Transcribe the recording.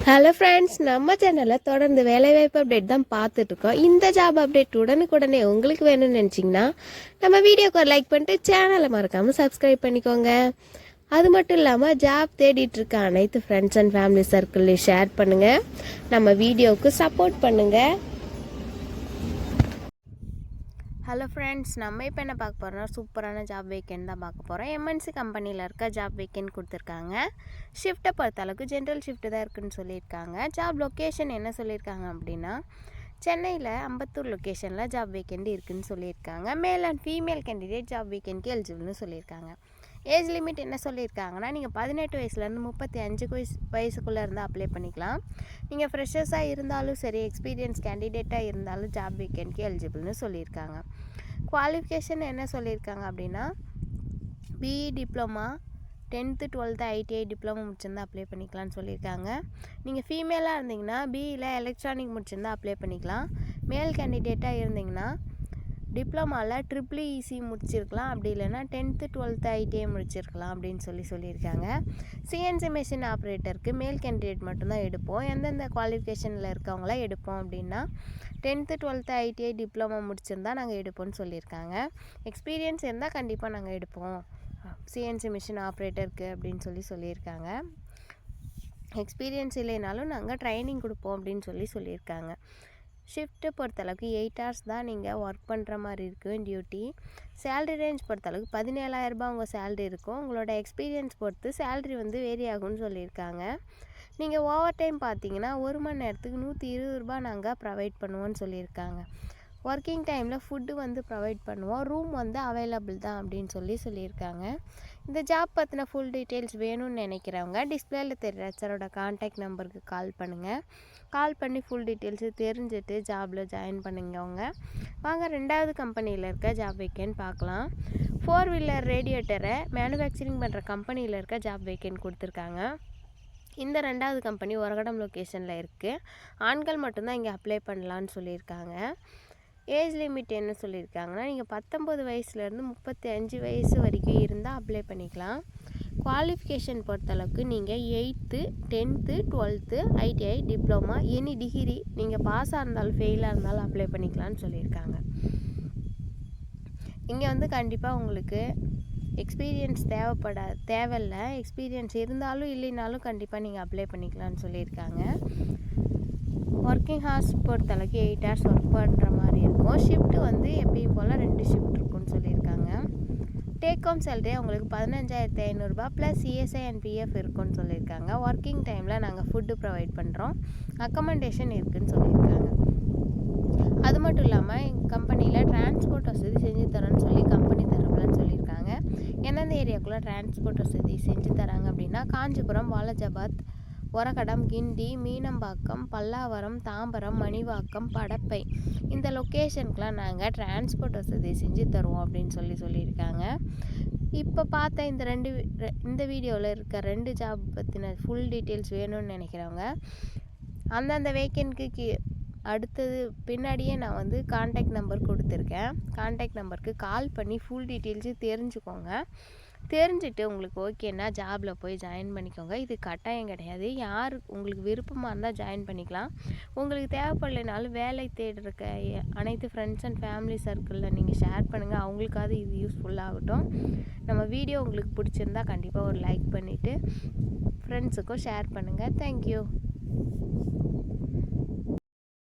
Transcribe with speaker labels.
Speaker 1: Hello friends, நம்ம சேனலில் தொடர்ந்து வேலைவாய்ப்பு அப்டேட் தான் பார்த்துட்ருக்கோம். இந்த ஜாப் அப்டேட் உடனுக்குடனே உங்களுக்கு வேணும்னு நினச்சிங்கன்னா நம்ம வீடியோக்கு ஒரு லைக் பண்ணிட்டு சேனலை மறக்காமல் சப்ஸ்கிரைப் பண்ணிக்கோங்க. அது மட்டும் இல்லாமல் ஜாப் தேடிட்டு இருக்க அனைத்து ஃப்ரெண்ட்ஸ் அண்ட் ஃபேமிலி சர்க்கிள்லையும் ஷேர் பண்ணுங்கள். நம்ம வீடியோவுக்கு சப்போர்ட் பண்ணுங்கள். ஹலோ ஃப்ரெண்ட்ஸ், நம்ம இப்போ என்ன பார்க்க போகிறோம்னா சூப்பரான ஜாப் வேக்கன்ட் தான் பார்க்க போகிறோம். எம்என்சி கம்பெனியில் இருக்க ஜாப் வேக்கன்ட் கொடுத்துருக்காங்க. ஷிஃப்ட்டை பொறுத்த அளவுக்கு ஜென்ரல் ஷிஃப்ட்டு தான் இருக்குதுன்னு சொல்லியிருக்காங்க. ஜாப் லொக்கேஷன் என்ன சொல்லியிருக்காங்க அப்படின்னா சென்னையில் அம்பத்தூர் லொக்கேஷனில் ஜாப் வேக்கன்ட் இருக்குதுன்னு சொல்லியிருக்காங்க. Male and female candidate job வேக்கன்ட்க்கு எலிஜிபிள்னு சொல்லியிருக்காங்க. ஏஜ் லிமிட் என்ன சொல்லியிருக்காங்கன்னா நீங்கள் 18 வயசுலேருந்து 35 வயசுக்குள்ளே இருந்தால் அப்ளை பண்ணிக்கலாம். நீங்கள் ஃப்ரெஷர்ஸாக இருந்தாலும் சரி, எக்ஸ்பீரியன்ஸ் கேண்டிடேட்டாக இருந்தாலும் ஜாப் வேக்கன்ட்க்கு எலிஜிபிள்னு சொல்லியிருக்காங்க. குவாலிஃபிகேஷன் என்ன சொல்லியிருக்காங்க அப்படின்னா BE diploma, 10th 12th ITI diploma முடிச்சிருந்தா அப்ளை பண்ணிக்கலாம்னு சொல்லியிருக்காங்க. நீங்கள் ஃபீமேலாக இருந்தீங்கன்னா பிஇயில் எலக்ட்ரானிக் முடிச்சிருந்தா அப்ளை பண்ணிக்கலாம். மேல் கேண்டிடேட்டாக இருந்தீங்கன்னா டிப்ளமாவில் EEE முடிச்சிருக்கலாம், அப்படி இல்லைன்னா 10th 12th ஐடிஐ முடிச்சிருக்கலாம் அப்படின்னு சொல்லியிருக்காங்க. சிஎன்சி மிஷின் ஆப்ரேட்டருக்கு மேல் கேண்டிடேட் மட்டும்தான் எடுப்போம். எந்தெந்த குவாலிஃபிகேஷனில் இருக்கவங்களாம் எடுப்போம் அப்படின்னா 10th 12th ஐடிஐ டிப்ளமோ முடிச்சிருந்தா நாங்கள் எடுப்போம்னு சொல்லியிருக்காங்க. எக்ஸ்பீரியன்ஸ் இருந்தால் கண்டிப்பாக நாங்கள் எடுப்போம் சிஎன்சி மிஷின் ஆப்ரேட்டருக்கு அப்படின்னு சொல்லியிருக்காங்க. எக்ஸ்பீரியன்ஸ் இல்லைனாலும் நாங்கள் ட்ரைனிங் கொடுப்போம் அப்படின்னு சொல்லியிருக்காங்க. ஷிஃப்ட்டு பொறுத்தளவுக்கு 8 hours தான் நீங்கள் ஒர்க் பண்ணுற மாதிரி இருக்கும் டியூட்டி. சேலரி ரேஞ்ச் பொறுத்தளவுக்கு 17,000 உங்கள் சேலரி இருக்கும். உங்களோட எக்ஸ்பீரியன்ஸ் பொறுத்து சேலரி வேரி ஆகும்னு சொல்லியிருக்காங்க. நீங்கள் ஓவர் டைம் பார்த்தீங்கன்னா 1 மணி நேரத்துக்கு 120 ரூபா நாங்கள் ப்ரொவைட் பண்ணுவோன்னு சொல்லியிருக்காங்க. ஒர்க்கிங் டைமில் ஃபுட்டு ப்ரொவைட் பண்ணுவோம். ரூம் அவைலபிள் தான் அப்படின்னு சொல்லியிருக்காங்க. இந்த ஜாப் பற்றின ஃபுல் டீட்டெயில்ஸ் வேணும்னு நினைக்கிறவங்க டிஸ்பிளேயில் தெரிகிற சாரோட கான்டாக்ட் நம்பருக்கு கால் பண்ணுங்கள். கால் பண்ணி ஃபுல் டீட்டெயில்ஸு தெரிஞ்சுட்டு ஜாபில் ஜாயின் பண்ணுங்கவங்க. வாங்க 2வது கம்பெனியில் இருக்க ஜாப் வேக்கன்ட் பார்க்கலாம். 4 வீலர் ரேடியேட்டரை மேனுஃபேக்சரிங் பண்ணுற கம்பெனியில் இருக்க ஜாப் வேக்கன்ட் கொடுத்துருக்காங்க. இந்த 2வது கம்பெனி ஒரகடம் லொக்கேஷனில் இருக்குது. ஆண்கள் மட்டும்தான் இங்கே அப்ளை பண்ணலான்னு சொல்லியிருக்காங்க. ஏஜ் லிமிட் என்ன சொல்லியிருக்காங்கன்னா நீங்கள் 19 வயசுலேருந்து 35 வயசு வரைக்கும் இருந்தால் அப்ளை பண்ணிக்கலாம். குவாலிஃபிகேஷன் பொறுத்தளவுக்கு நீங்கள் 8th 10th 12th ITI diploma any degree நீங்கள் பாஸாக இருந்தாலும் ஃபெயிலாக இருந்தாலும் அப்ளை பண்ணிக்கலாம்னு சொல்லியிருக்காங்க. இங்கே கண்டிப்பாக உங்களுக்கு எக்ஸ்பீரியன்ஸ் தேவையில்லை. எக்ஸ்பீரியன்ஸ் இருந்தாலும் இல்லைனாலும் கண்டிப்பாக நீங்கள் அப்ளை பண்ணிக்கலாம்னு சொல்லியிருக்காங்க. ஒர்க்கிங் ஹார்ஸ் பொறுத்தளவுக்கு 8 hours ஒர்க் பண்ணுற மாதிரி இருக்கும். ஷிஃப்ட்டு எப்பயும் போல் 2 ஷிஃப்ட் இருக்குன்னு சொல்லியிருக்காங்க. டேக் ஹோம் சேலரி உங்களுக்கு 15,500 ரூபா ப்ளஸ் இஎஸ்ஐ அண்ட் பிஎஃப் இருக்குன்னு சொல்லியிருக்காங்க. ஒர்க்கிங் டைமில் நாங்கள் ஃபுட்டு ப்ரொவைட் பண்ணுறோம், அக்கமண்டேஷன் இருக்குதுன்னு சொல்லியிருக்காங்க. அது மட்டும் இல்லாமல் எங்கள் கம்பெனியில் டிரான்ஸ்போர்ட் வசதி செஞ்சு தரோன்னு கம்பெனி தரப்புலன்னு சொல்லியிருக்காங்க. எந்தெந்த ஏரியாக்குள்ளே டிரான்ஸ்போர்ட் வசதி செஞ்சு தராங்க அப்படின்னா காஞ்சிபுரம், வாலாஜாபாத், ஒரகடம், கிண்டி, மீனம்பாக்கம், பல்லாவரம், தாம்பரம், மணிவாக்கம், படப்பை இந்த லொக்கேஷனுக்கெலாம் நாங்கள் டிரான்ஸ்போர்ட் வசதி செஞ்சு தருவோம் அப்படின்னு சொல்லியிருக்காங்க. இப்போ பார்த்த இந்த வீடியோவில் இருக்க 2 ஜாப் பற்றின ஃபுல் டீட்டெயில்ஸ் வேணும்னு நினைக்கிறவங்க அந்தந்த வேக்கன்ட்க்கு அடுத்தது பின்னாடியே நான் கான்டாக்ட் நம்பர் கொடுத்துருக்கேன். கான்டாக்ட் நம்பருக்கு கால் பண்ணி ஃபுல் டீட்டெயில்ஸு தெரிஞ்சுட்டு உங்களுக்கு ஓகேன்னா ஜாபில் போய் ஜாயின் பண்ணிக்கோங்க. இது கட்டாயம் கிடையாது. யார் உங்களுக்கு விருப்பமாக இருந்தால் ஜாயின் பண்ணிக்கலாம். உங்களுக்கு தேவைப்படலைனாலும் வேலை தேடுறக்க அனைத்து ஃப்ரெண்ட்ஸ் அண்ட் ஃபேமிலி சர்க்கிளில் நீங்கள் ஷேர் பண்ணுங்கள். அவங்களுக்காவது இது யூஸ்ஃபுல்லாகட்டும். நம்ம வீடியோ உங்களுக்கு பிடிச்சிருந்தா கண்டிப்பாக ஒரு லைக் பண்ணிவிட்டு ஃப்ரெண்ட்ஸுக்கும் ஷேர் பண்ணுங்கள். தேங்க்யூ.